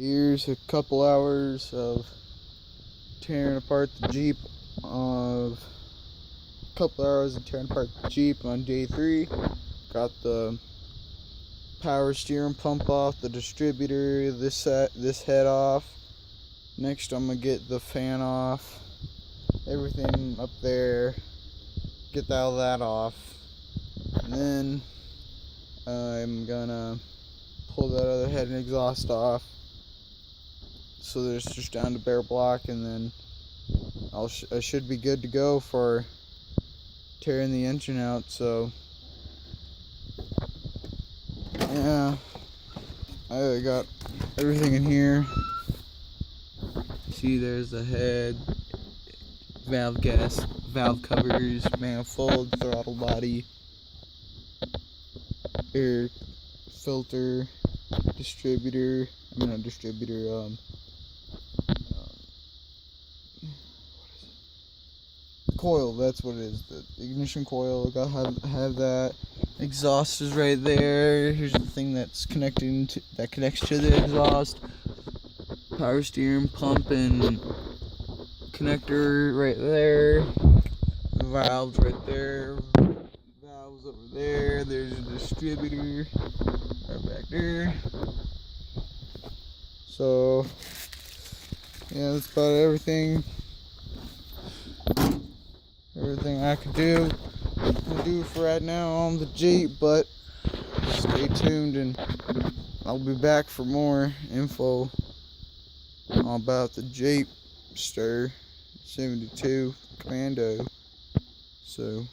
Here's a couple hours of tearing apart the Jeep. On day 3. Got the power steering pump off, the distributor, this head off. Next I'm gonna get the fan off, everything up there, get all that off, and then I'm gonna pull that other head and exhaust off, so that it's just down to bare block, and then I should be good to go for tearing the engine out. So yeah, I got everything in here. See, there's the head, valve covers, manifold, throttle body, air filter, distributor, coil, that's what it is, the ignition coil. Gotta have that. Exhaust is right there. Here's the thing that connects to the exhaust. Power steering pump and connector right there. Valves right there. Valves over there. There's a distributor right back there. So yeah, that's about everything I could do for right now on the Jeep, but stay tuned and I'll be back for more info about the Jeep 72 Comando. So